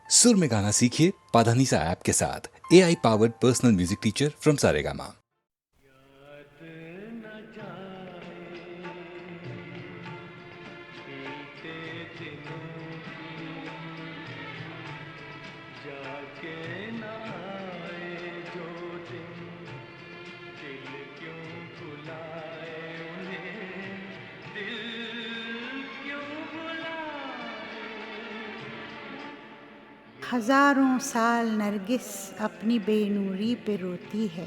सुर में गाना सीखिए पाधानीसा ऐप के साथ। AI powered personal music teacher from Saregama. हजारों साल नरगिस अपनी बेनूरी पे रोती है,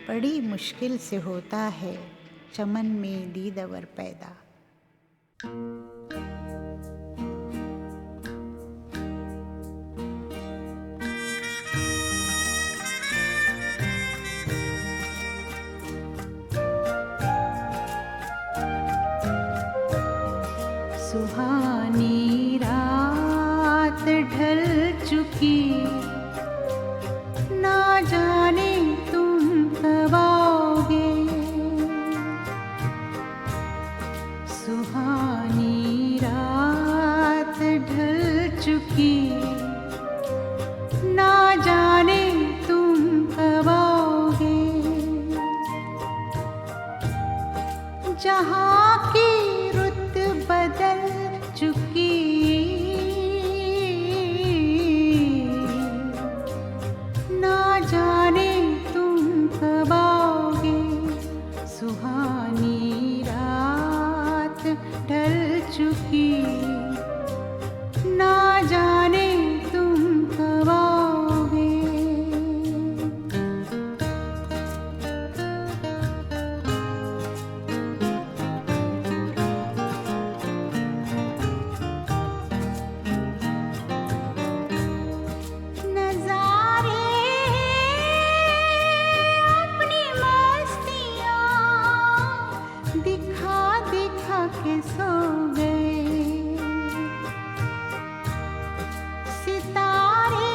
बड़ी मुश्किल से होता है चमन में दीदवर पैदा। सुहानी रात ढल चुकी, ना जाने तुम कब आओगे। सुहानी रात ढल चुकी, ना जाने तुम कब आओगे। जहाँ की रुत बदल चुकी, ना जाने तुम कब आओगे। सुहानी रात ढल चुकी, ना जाने तुम कब आओगे। सो गए सितारे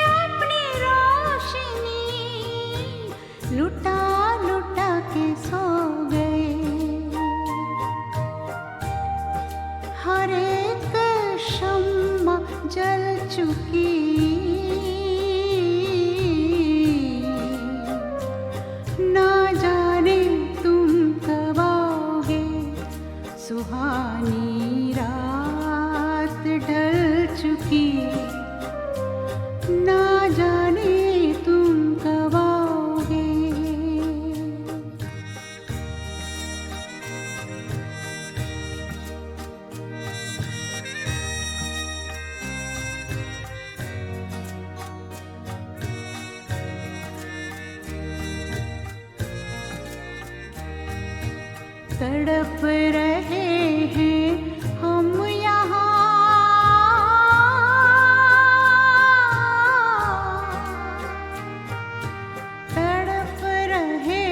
अपनी रोशनी लुटा लुटा के सो गए। हर एक शम्मा जल चुकी, ना जाने तुम कब आओगे। सुहानी रात ढल चुकी, ना जाने तुम कब आओगे। तड़प रहे हैं हम यहाँ, तड़प रहे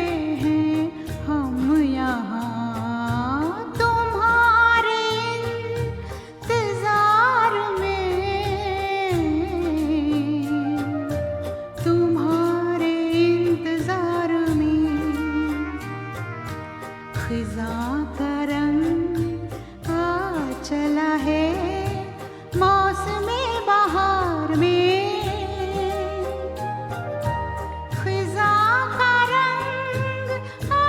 हैं हम यहाँ। तुम्हारे इंतजार में, तुम्हारे इंतजार में। खिज़ां का रंग आ चला है मौसमे बहार में। खिज़ां का रंग आ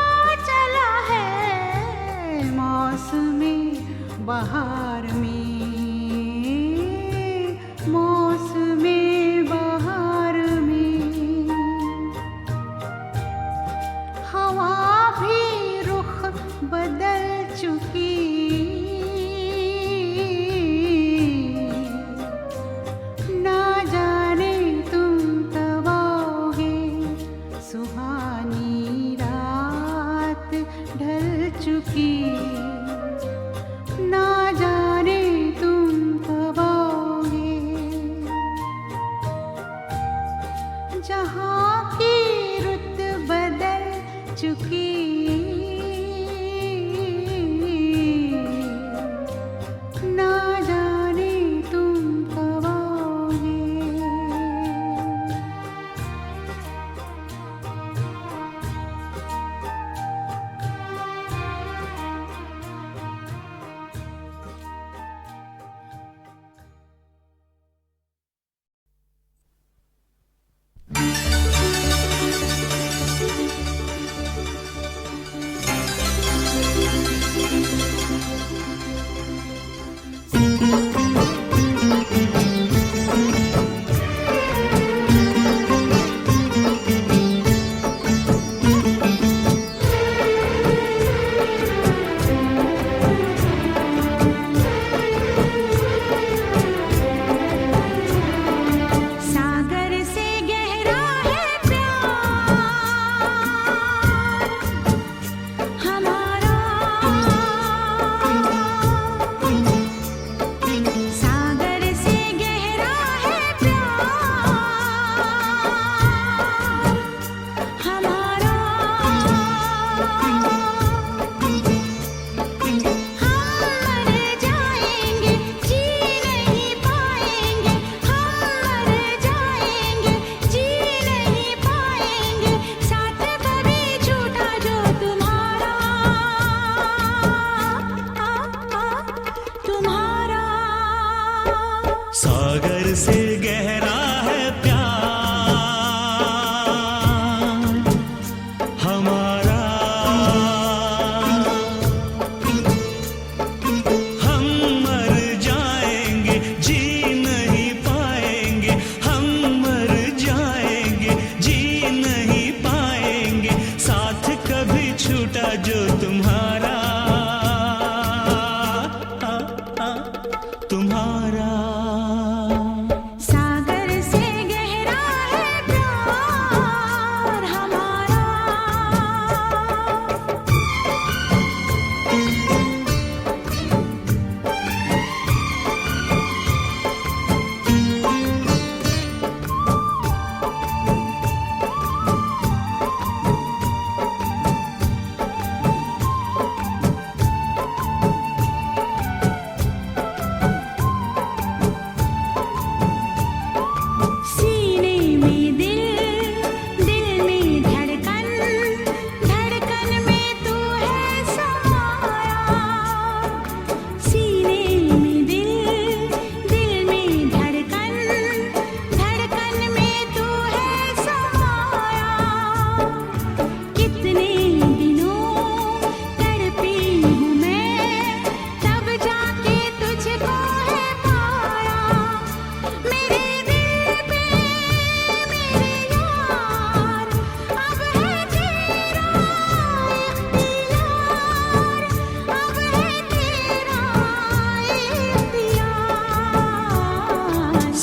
चला है मौसमे बहार में, मौसमे बहार में। हवा भी बदल चुकी, ना जाने तुम कब आओगे। सुहानी रात ढल चुकी, ना जाने सागर से गहरा है प्यार हमारा, हम मर जाएंगे जी नहीं पाएंगे, हम मर जाएंगे जी नहीं पाएंगे, साथ कभी छूटा जो तुम्हारा तुम्हारा।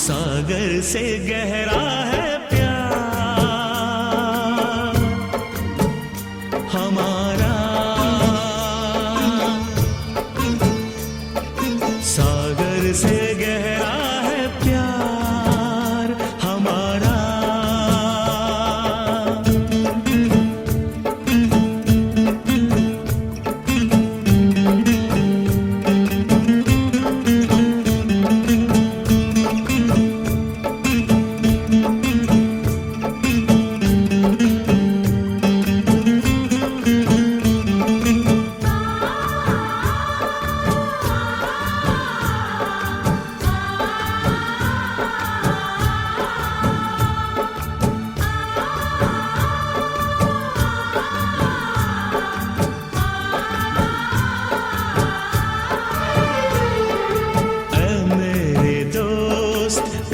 सागर से गहरा है प्यार हमारा, सागर से गहरा है प्यार हमारा।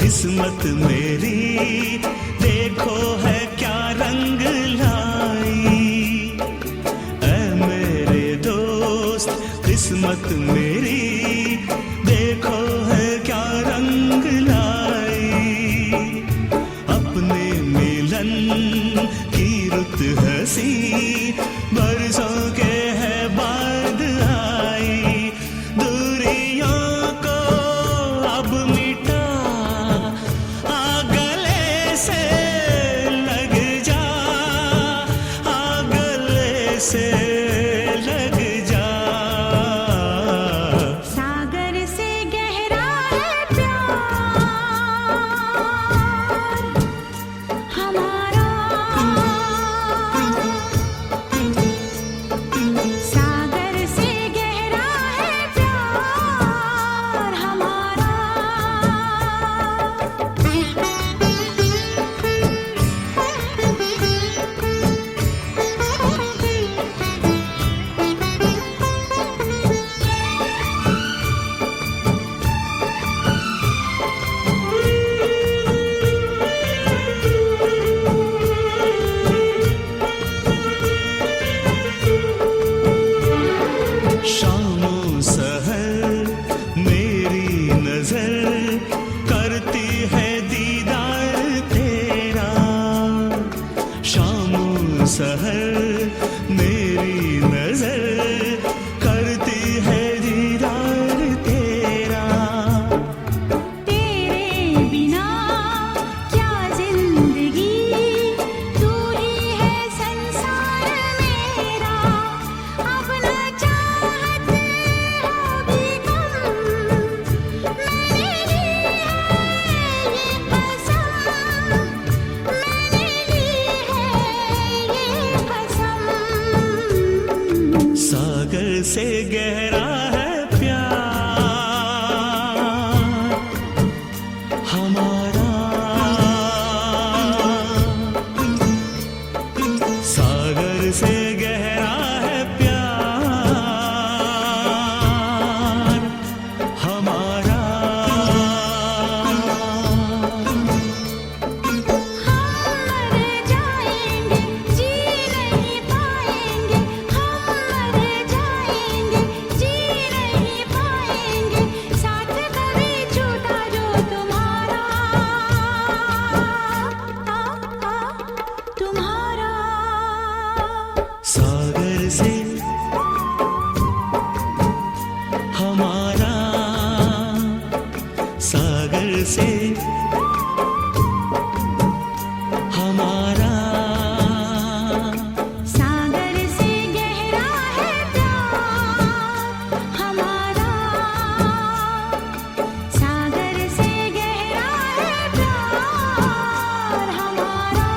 किस्मत मेरी देखो है क्या रंग लाई, ऐ मेरे दोस्त किस्मत मेरी देखो है क्या रंग लाई। अपने मिलन की रुत हंसी बरसों के है बाद आई, दूरियों को अब मिटा आ गले से से हमारा सागर से गहरा है प्यार हमारा, सागर से गहरा है प्यार हमारा।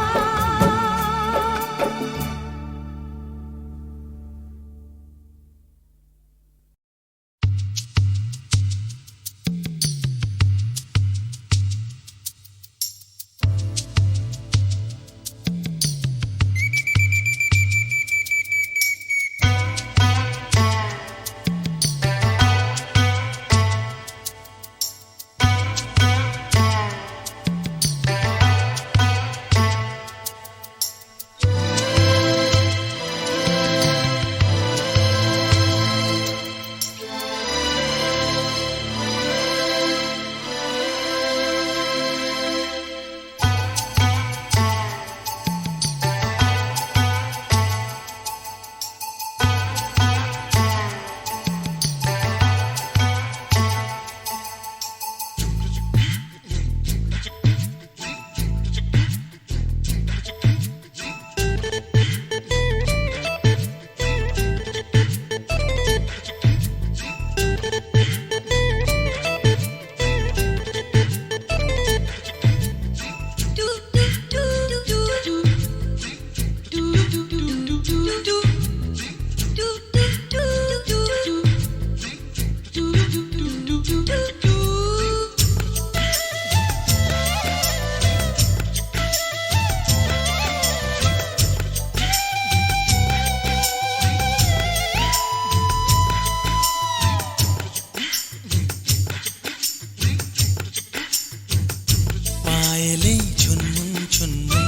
पायलें झुनमुन झुनमुन,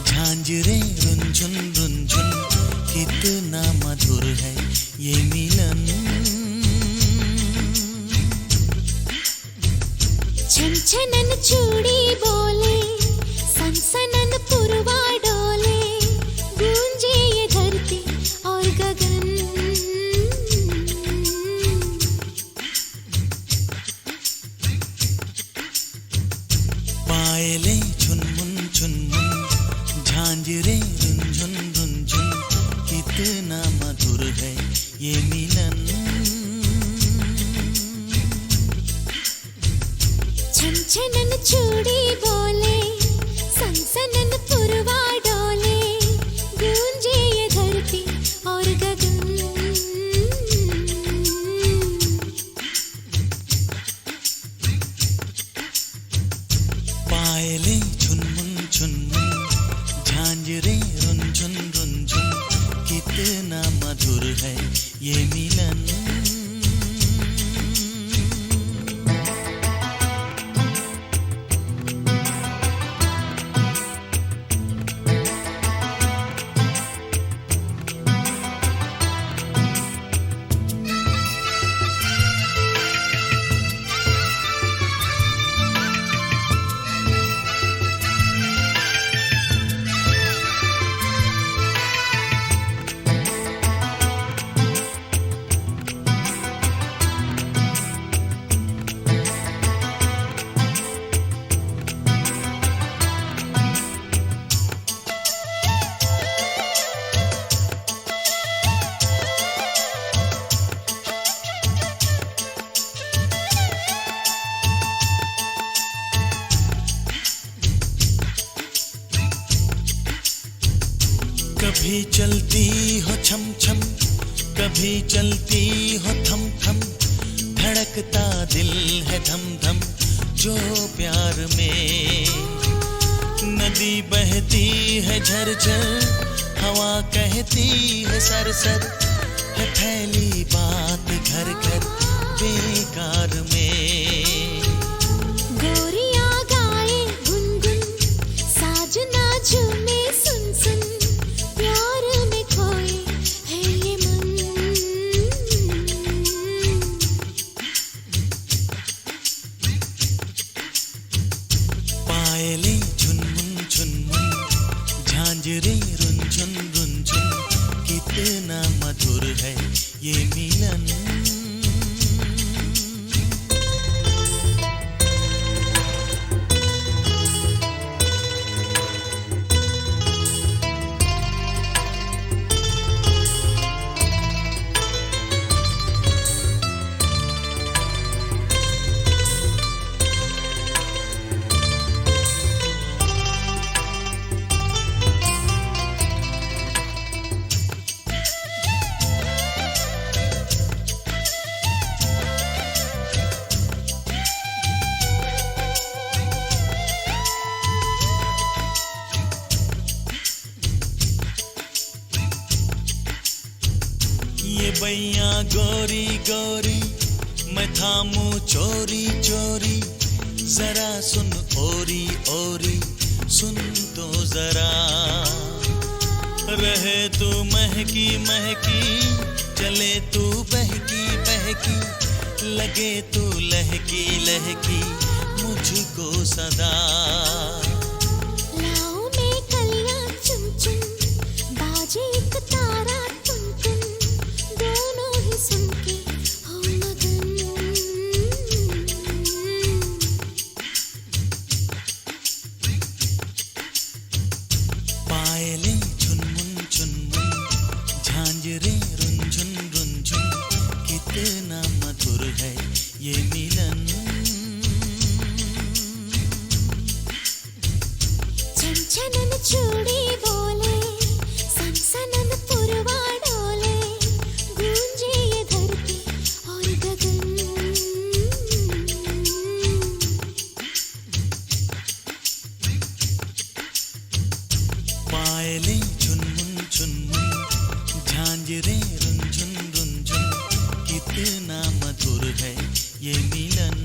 झांझरें रुनझुन रुनझुन, कितना मधुर है ये मिलन। छनछनन चूड़ी बोले, सनसनन पुरवा डोले, गूंजे ये धरती और गगन। पायलें झुनमुन झुनमुन, झांझरें रुनझुन रुनझुन, कितना मधुर है ये मिलन। छनछनन चूड़ी बोले, सनसनन पुरवा डोले, गूंजे ये धरती और गगन। पायलें झुनमुन झुनमुन, झांझरें रुनझुन रुनझुन, कितना मधुर है ये मिलन। कभी चलती हो छम छम, कभी चलती हो थम थम, धड़कता दिल है धम धम जो प्यार में। नदी बहती है झरझर, हवा कहती है सरसर, है फैली बात घर घर बेकार में। गोरिया गाए गुनगुन, साजना झूमे सुन सुन, प्यार में खोए है ये मन। पायलें झुनमुन झुनमुन, झांझरें रुनझुन रुनझुन, कितना मधुर है ये मिलन। गोरी गोरी, मैं थामूं चोरी चोरी, जरा सुन ओरी ओरी, सुन तो जरा। रहे तू महकी महकी, चले तू बहकी बहकी, लगे तू लहकी लहकी मुझको सदा। लाओ में कलियां चुन चुन, बाजे एक तारा टुन टुन, दोनों ही सुन के हो मगन। पायलें झुनमुन झुनमुन, झांझरें रुंझुन रुंझुन, कितना मधुर है ये मिलन। छनछनन चूड़ी बोले, सनसनन पुरवा डोले, गूंजे ये धरती और गगन। पायलें झुनमुन झुनमुन, झांझरें रुंझुन रुंझुन, कितना मधुर है ये मिलन।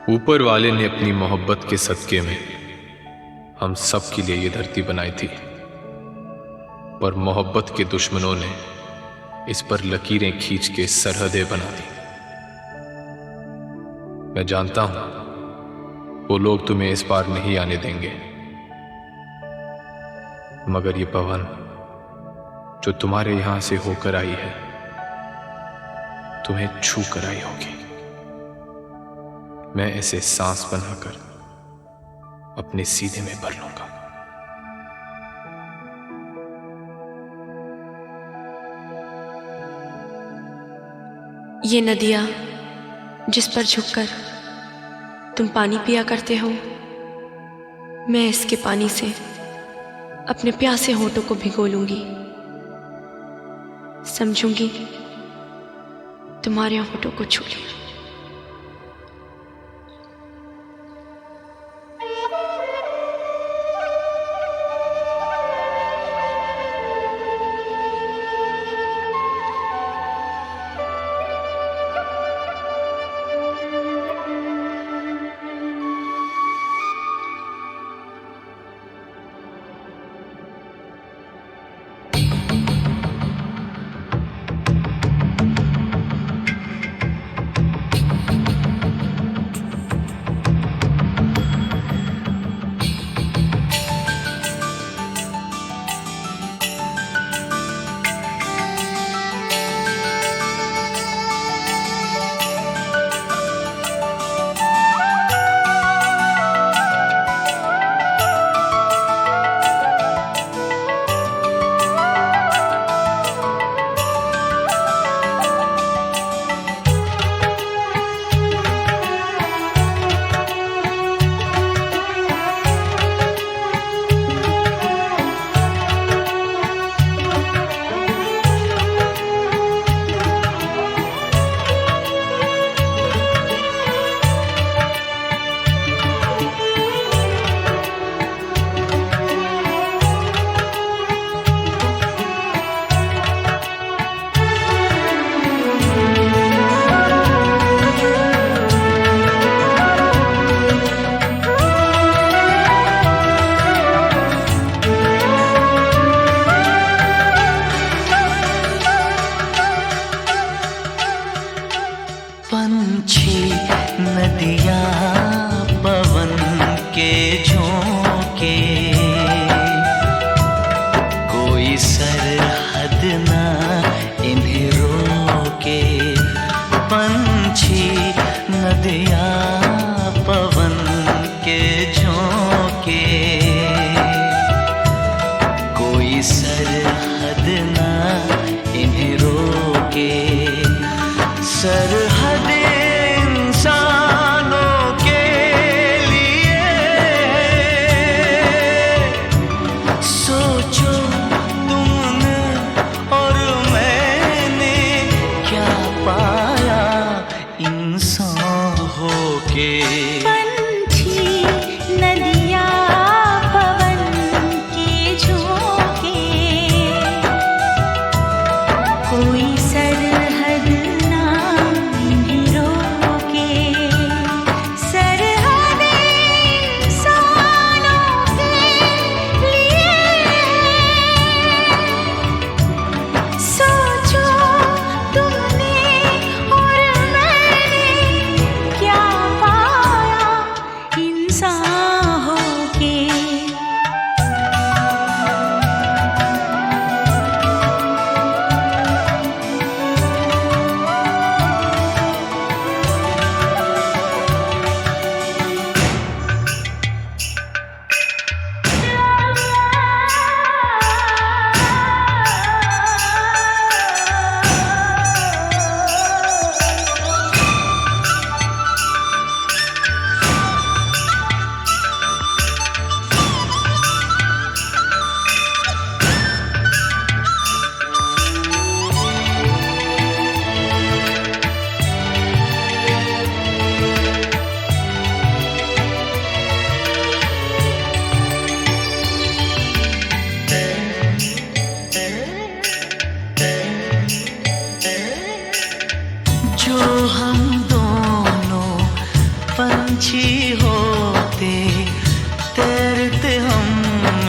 ऊपर वाले ने अपनी मोहब्बत के सदके में हम सब के लिए ये धरती बनाई थी, पर मोहब्बत के दुश्मनों ने इस पर लकीरें खींच के सरहदें बना दी। मैं जानता हूं वो लोग तुम्हें इस पार नहीं आने देंगे, मगर ये पवन जो तुम्हारे यहां से होकर आई है, तुम्हें छू कर आई होगी। मैं इसे सांस बनाकर अपने सीने में भर लूंगा। ये नदियाँ जिस पर झुककर तुम पानी पिया करते हो, मैं इसके पानी से अपने प्यासे होठों को भिगो लूंगी। समझूंगी तुम्हारे होठों को छू लिया।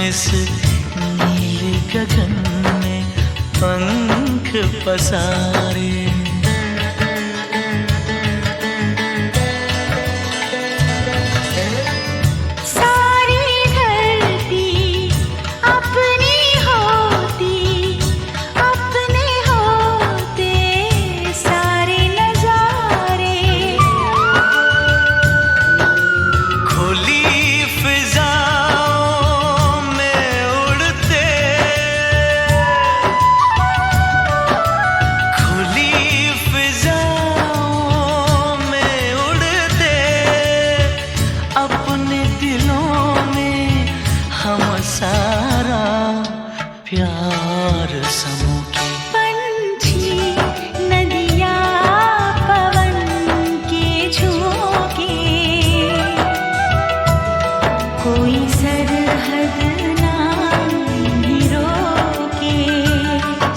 इस नीले गगन में पंख पसारे। प्यार समूह के पंछी नदिया पवन के झोंके, कोई सरहद ना रोके।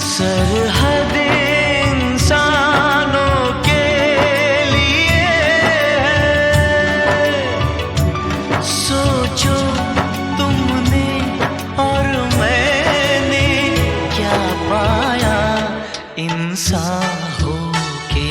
सरहद इंसानों के लिए सोचो तुमने और मैंने क्या पाया इंसान होके।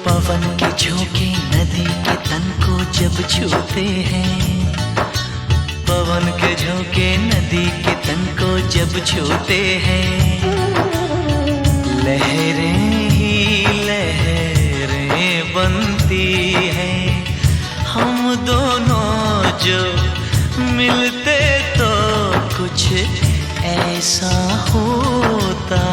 पवन के झोंके नदी के तन को जब छूते हैं, पवन के झोंके नदी के तन को जब छूते हैं, लहरें ही लहरें बनती हैं। हम दोनों जो मिलते तो कुछ ऐसा होता।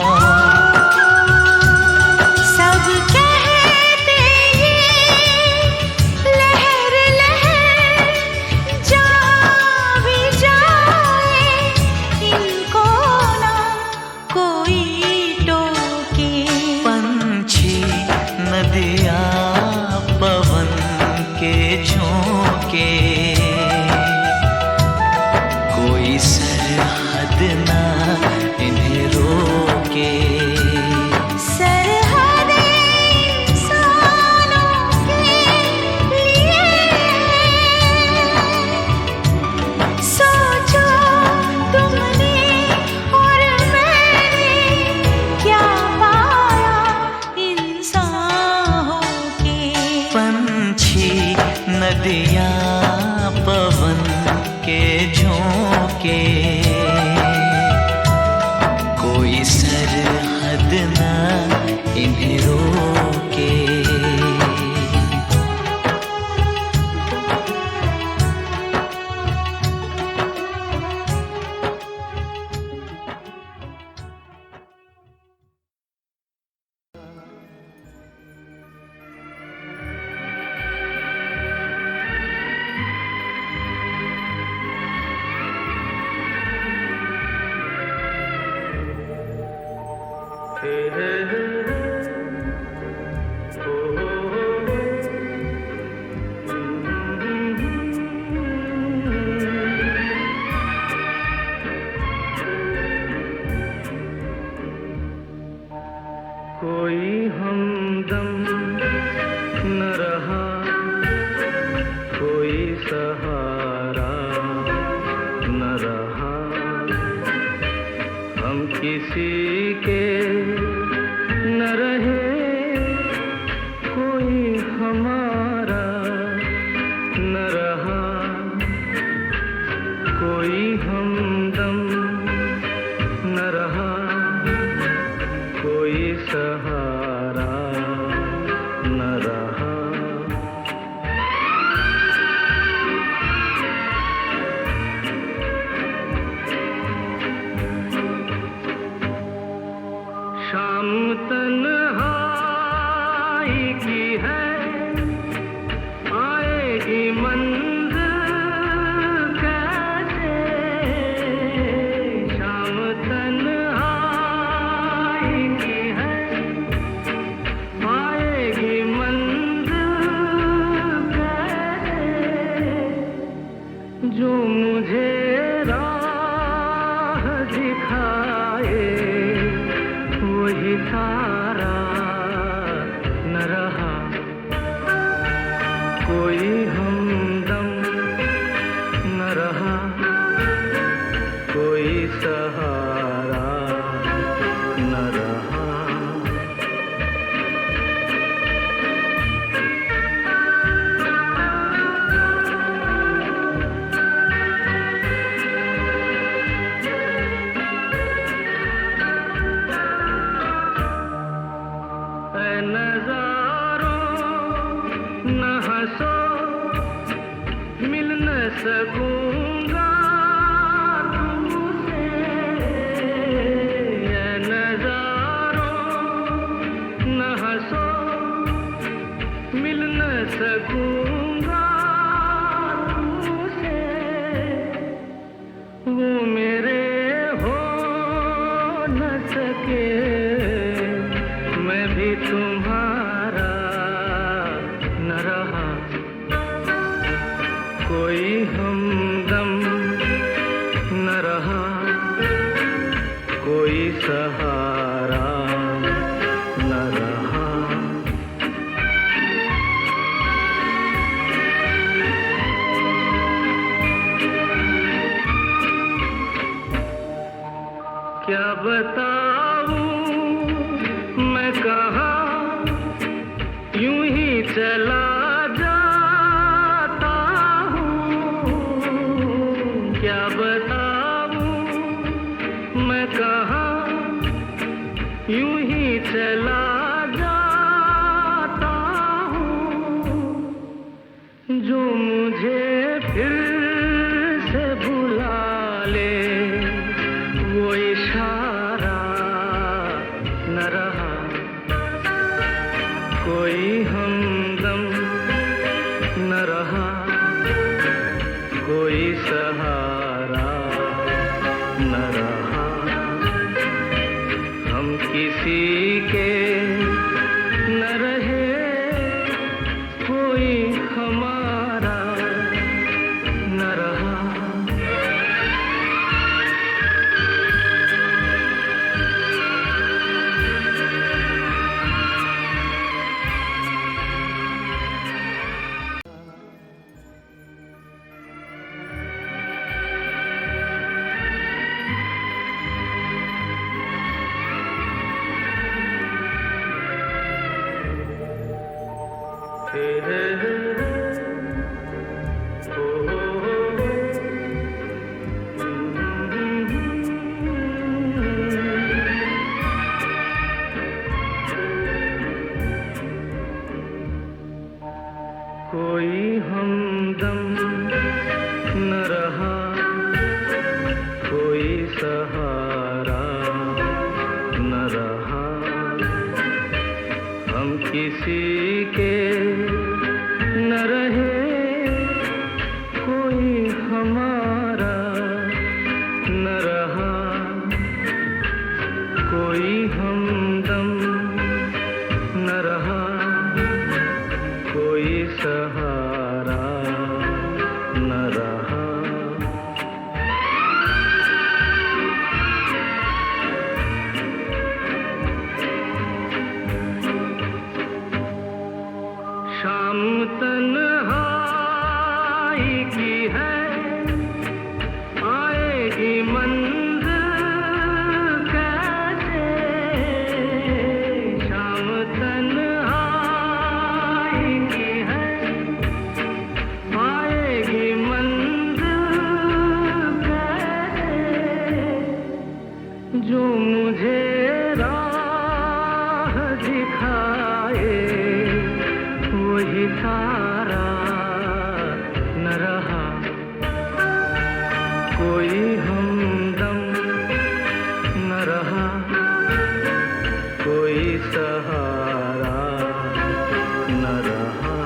नदिया पवन के झोंके, कोई सरहद ना इन्हें रहा हम किसी के न रहे कोई हमारा न रहा कोई हमदम न रहा कोई सहारा न रहा शाम तन्हाई की है आएगी मंज़िल कैसे शाम तन्हाई की है आएगी मंज़िल कैसे जो मुझे राह दिखाए वही तारा न रहा कोई हमदम न रहा कोई सहारा न रहा नज़ारों न हंसो मिल न सकूंगा तुमसे नज़ारों न हंसो मिल न सकूंगा तुमसे वो मेरे हो न सके मैं भी तुम्हारा न रहा कोई हमदम न रहा कोई सहारा न रहा क्या बताऊं मैं कहाँ यूं ही चला जाता हूँ क्या बताऊं मैं कहाँ यूं ही चला जाता हूँ जो मुझे फिर से बुला ले वो इशारा न रहा कोई हमदम न रहा कोई सहारा न रहा हम किसी के न रहे कोई हमारा न रहा कोई हमदम न रहा कोई सहारा न रहा हम किसी के न रहे कोई हमारा न रहा कोई हमदम न रहा कोई सहारा न रहा पाएगी मंजिल कैसे, शाम तन्हाई की है, पाएगी मंजिल कैसे, जो मुझे राह दिखाए वही तारा न रहा, कोई हमदम न रहा, कोई सहारा न रहा।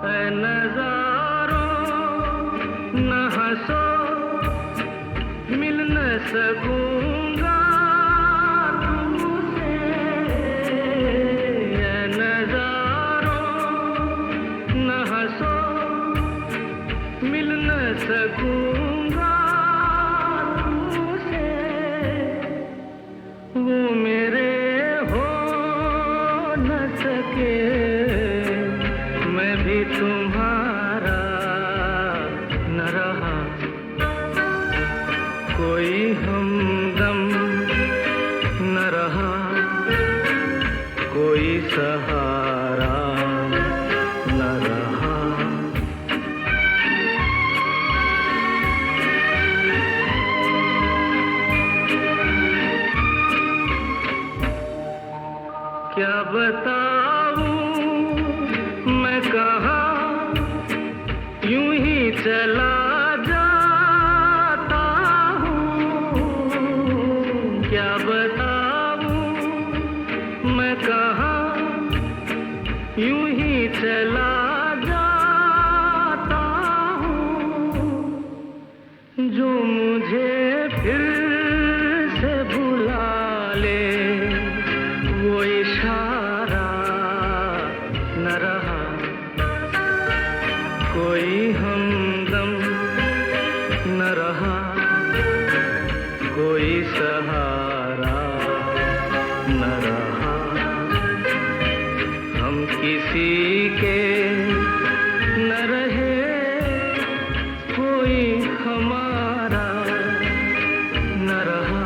ऐ नज़ारों न हंसो, मिल न सकूंगा तुमसे, ऐ नज़ारों न हंसो, मिल न सकूंगा तुमसे, वो मेरे हो न सके, मैं भी तुम्हारा न रहा, कोई हमदम न रहा, कोई सहारा न रहा। क्या बताऊं मैं कहाँ यूं ही चला जाता हूँ, क्या बताऊं मैं कहाँ यूं ही चला जाता हूँ, जो मुझे फिर से बुला ले वो इशारा न रहा, कोई हमदम न रहा, कोई सहारा न रहा, हम किसी के न रहे, कोई हमारा न रहा।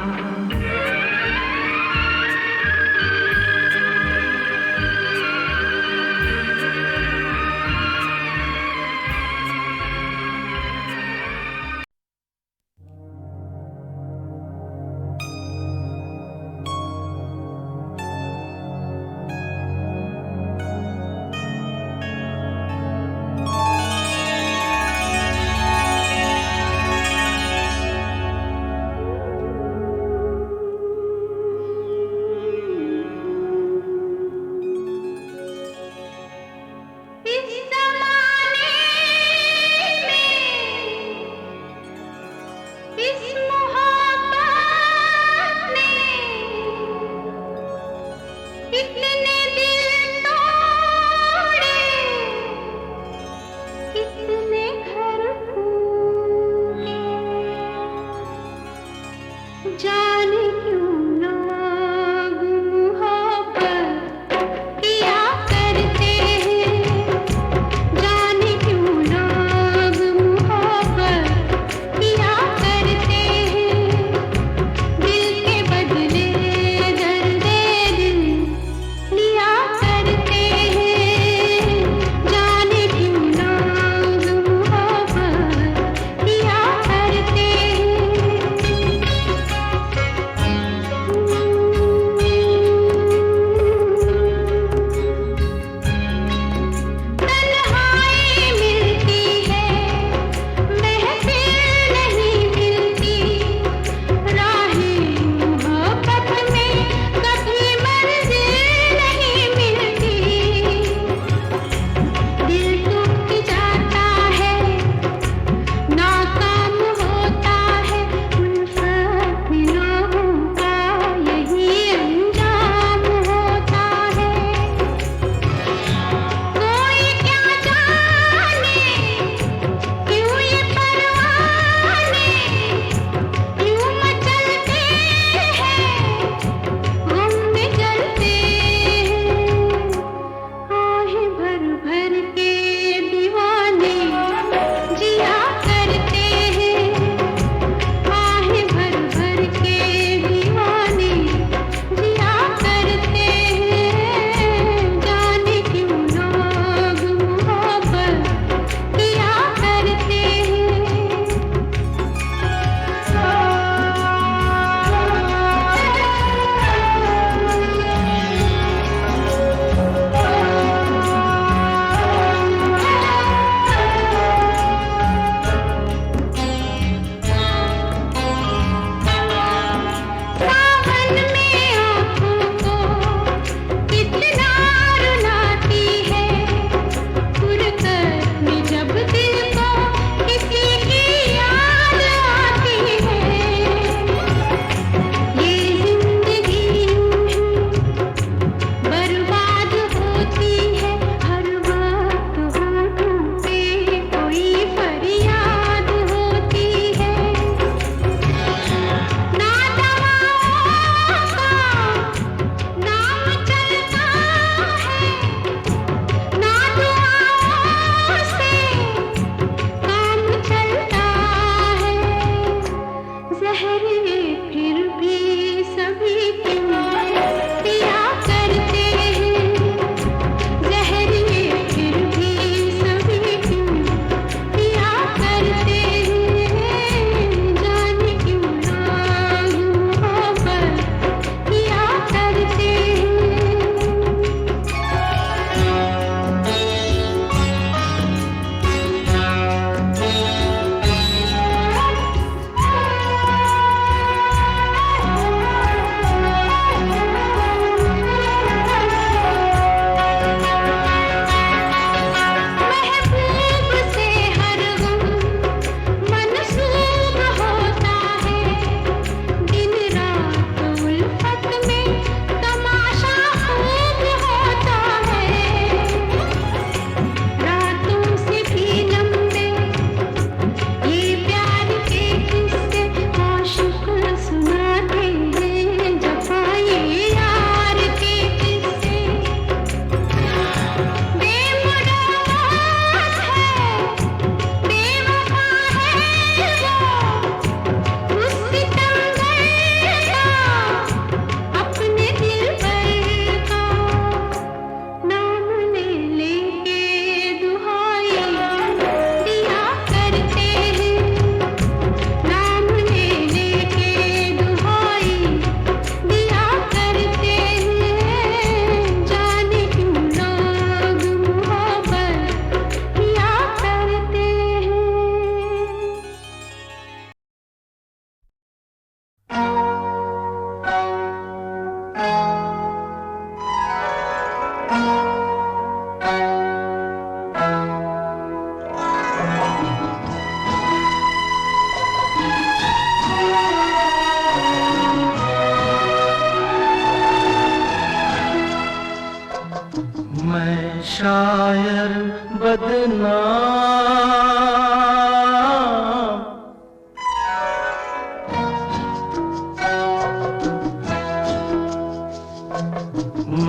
शायर बदनाम,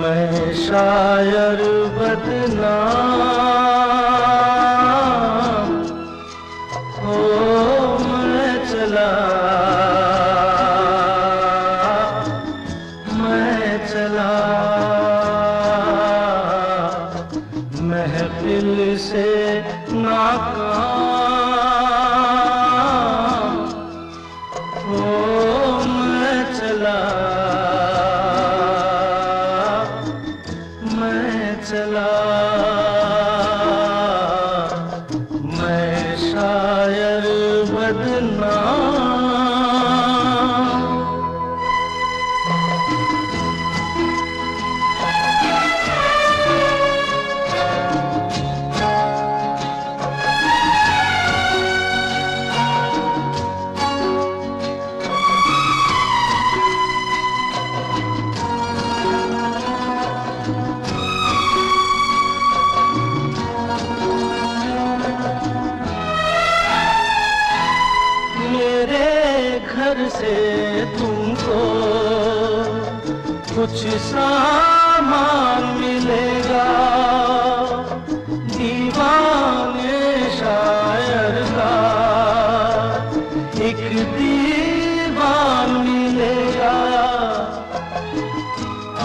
मैं शायर बदनाम, ओ मैं चला महफिल से नाकाम, ओ मैं चला मैं शायर बदनाम। घर से तुमको कुछ सामान मिलेगा, दीवाने शायर का एक दीवान मिलेगा,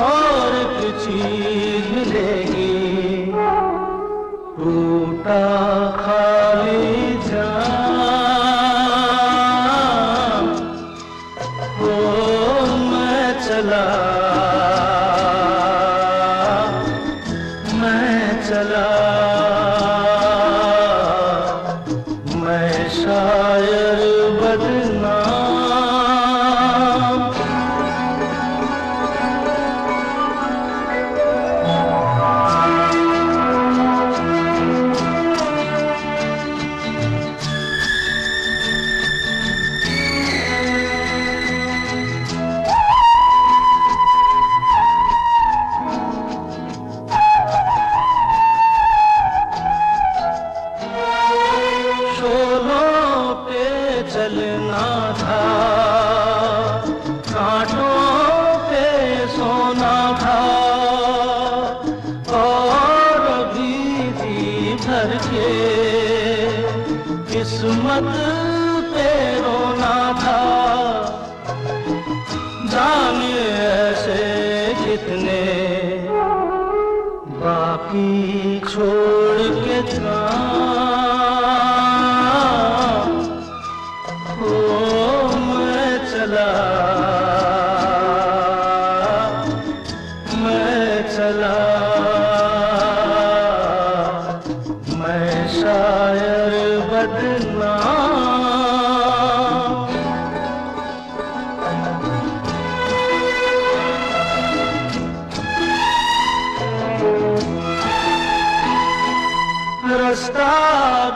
और एक चीज मिलेगी टूटा खाली जान, मैं शायर बदनाम। चलना था, कांटों पे सोना था, और अभी थी भर के किस्मत पे रोना था। जाने ऐसे कितने बाकी छोड़ के मैं शायर बदनाम। रास्ता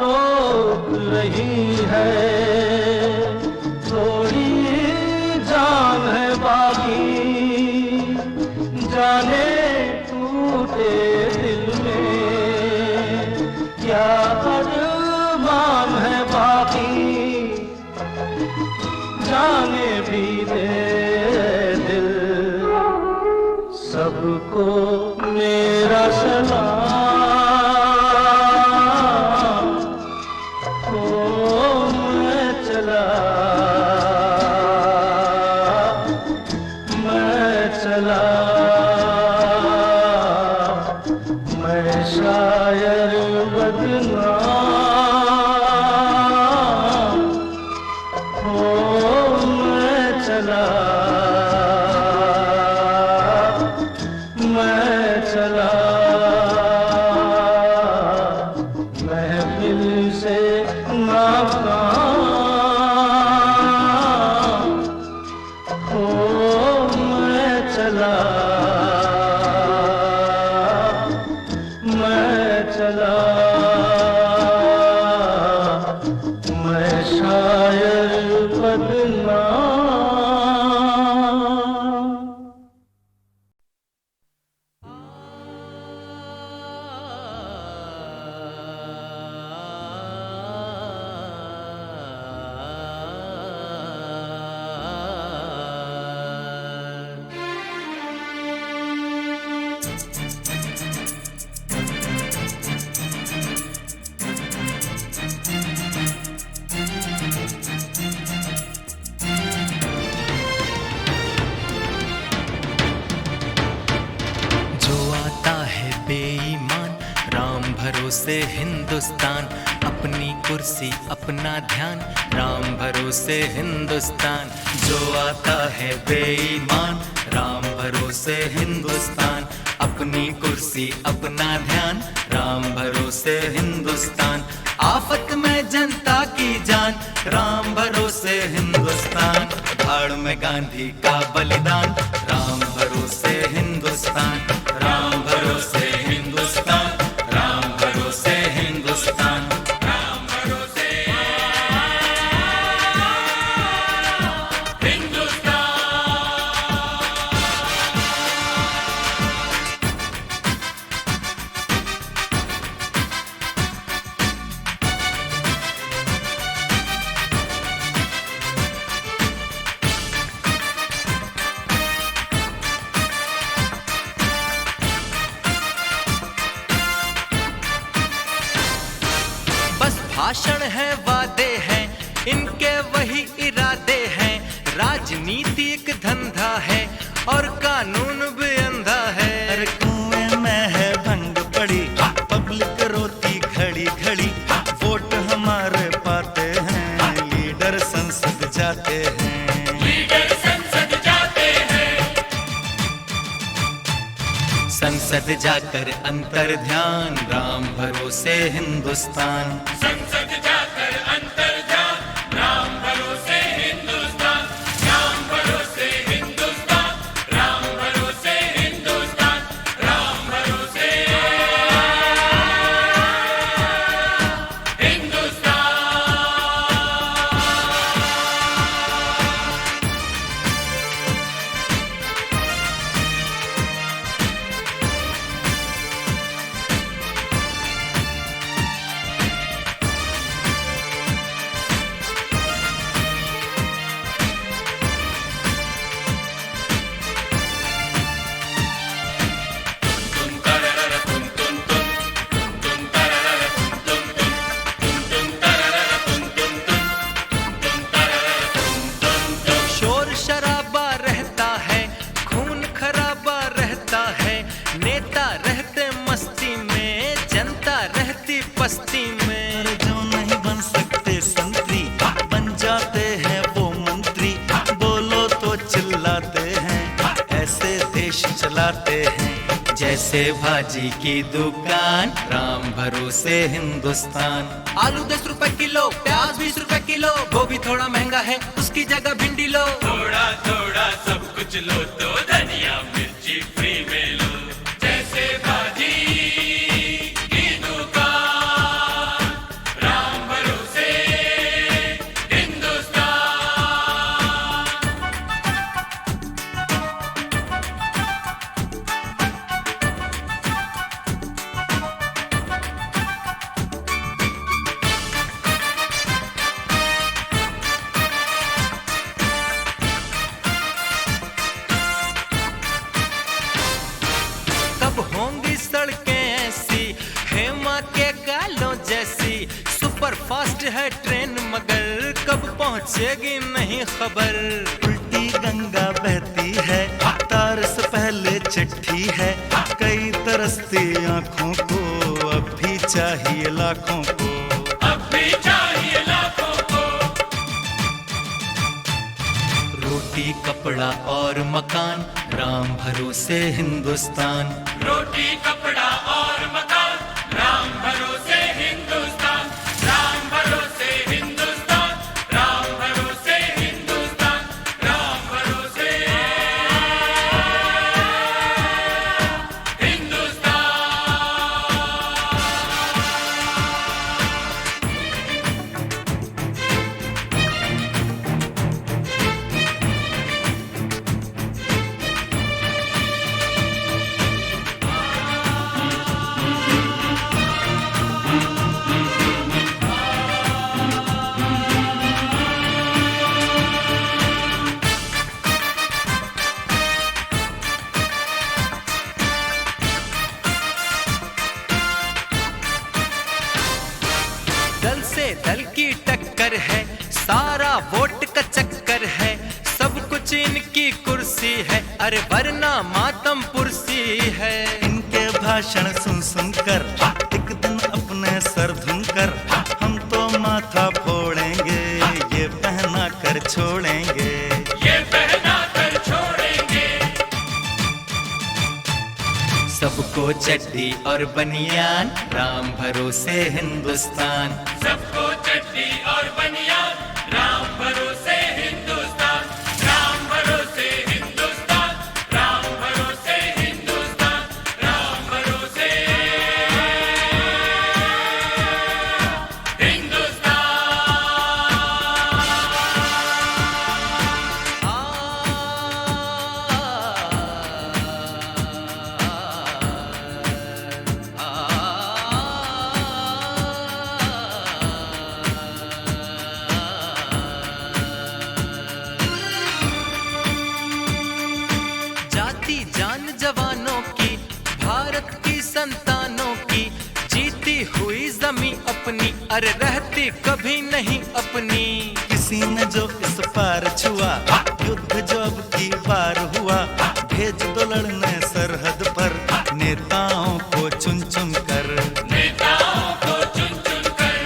रोक रही है, थोड़ी जान है बाकी, जाने टूटे दिल में क्या अरमान है बाकी, जाने भी दे दिल सबको मेरा सलाम, ओ मैं चला मैं शायर बदनाम, ओ मैं चला महफिल से नाकाम, ओ मैं चला मैं शायर बदनाम। भरोसे हिंदुस्तान, अपनी कुर्सी अपना ध्यान, राम भरोसे हिंदुस्तान, जो आता है बेईमान, राम भरोसे हिंदुस्तान, अपनी कुर्सी अपना ध्यान, राम भरोसे हिंदुस्तान, आफत में जनता की जान, राम भरोसे हिंदुस्तान, भाड़ में गांधी का बलिदान, राम भरोसे हिंदुस्तान, राम भरोसे हिंदुस्तान, राम भरोसे हिंदुस्तान, राम भरोसे हिंदुस्तान। बस भाषण है, वादे हैं, इनके वही इरादे हैं, राजनीति एक धंधा है और कानून भी अंधा है। अरे कुएं में है भंग पड़ी, पब्लिक रोती खड़ी खड़ी, वोट हमारे पाते हैं, लीडर संसद जाते हैं, लीडर संसद जाते हैं, संसद जाकर अंतर ध्यान, राम भरोसे हिंदुस्तान, संसद जाकर अंतर ध्यान, राम भरोसे हिंदुस्तान, राम भरोसे हिंदुस्तान, राम भरोसे हिंदुस्तान, राम भरोसे हिंदुस्तान। शोर शराबा रहता है, खून खराबा रहता है, नेता रहते मस्ती में, जनता रहती पस्ती में, जो नहीं बन सकते संतरी बन जाते हैं वो मंत्री, बोलो तो चिल्लाते हैं, ऐसे देश चलाते हैं जैसे भाजी की दुकान, राम भरोसे हिंदुस्तान। आलू 10 रुपए किलो, प्याज 20 रुपए किलो, गोभी थोड़ा महंगा है, उसकी जगह भिंडी लो, थोड़ा थोड़ा सब कुछ लो तो धनिया मिर्ची फ्री में लो, जैसे भाजी की दुकान, राम भरोसे हिंदुस्तान। कब होंगी सड़कें ऐसी, हेमा के गालों जैसी, सुपर फास्ट है ट्रेन मगर कब पहुंचेगी नहीं खबर, उल्टी गंगा बहती है, तार से पहले चिट्ठी है, कई तरसती आंखों को अब भी चाहिए लाखों को, अब भी चाहिए लाखों को, रोटी कपड़ा और मकान, राम भरोसे हिंदुस्तान, रोटी कपड़ा और मकान, राम भरोसे हिंदुस्तान, राम भरोसे हिंदुस्तान, राम भरोसे हिंदुस्तान, राम भरोसे हिंदुस्तान। दल से दल की टक्कर है, सारा वोट का चक्कर है, सब कुछ इनकी कुर्सी है, अरे वरना मातम पुरसी है। इनके भाषण सुन सुन कर एक दिन छोड़ेंगे, ये पहना कर छोड़ेंगे। सबको चड्डी और बनियान, राम भरोसे हिंदुस्तान। सबको चड्डी और बनियान, राम भरोसे हिंदुस्तान। राम भरोसे हिंदुस्तान, राम भरोसे हिंदुस्तान, राम भरोसे हिंदुस्तान। जाति जान जवानों की, भारत की संतानों की, जीती हुई जमी अपनी, अरे रहती कभी नहीं अपनी। किसी ने जो इस पार छुआ, युद्ध जो अब की बार हुआ, भेज दो लड़ने सरहद पर नेताओं को चुन चुन कर, नेताओं को चुन चुन कर।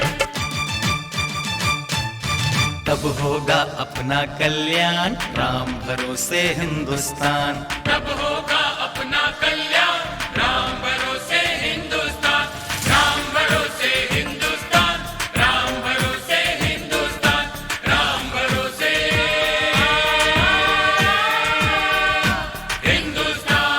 तब होगा अपना कल्याण, राम भरोसे हिंदुस्तान। तब होगा अपना कल्याण, राम भरोसे हिंदुस्तान। राम भरोसे हिंदुस्तान, राम भरोसे हिंदुस्तान, राम भरोसे हिंदुस्तान।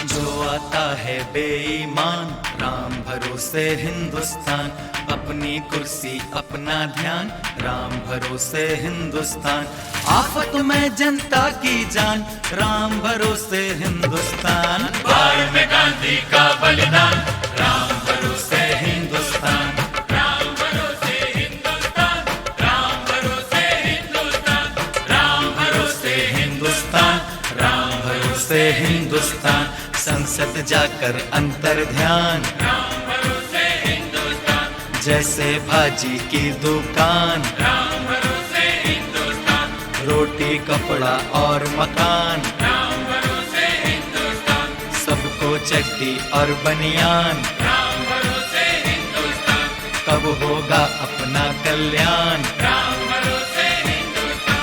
जो आता है बेईमान, राम भरोसे हिंदुस्तान। अपनी कुर्सी अपना ध्यान, राम भरोसे हिंदुस्तान। आफत में जनता की जान, राम भरोसे हिंदुस्तान। भाई में गांधी का बलिदान, राम भरोसे हिंदुस्तान। राम भरोसे हिंदुस्तान, राम भरोसे हिंदुस्तान, राम भरोसे हिंदुस्तान, राम भरोसे हिंदुस्तान। संसद जाकर अंतर ध्यान, राम भरोसे हिंदुस्तान। जैसे भाजी की दुकान, राम भरोसे हिंदुस्तान। रोटी कपड़ा और मकान, राम भरोसे हिंदुस्तान। सबको चड्डी और बनियान, राम भरोसे हिंदुस्तान। कब होगा अपना कल्याण, राम भरोसे हिंदुस्तान।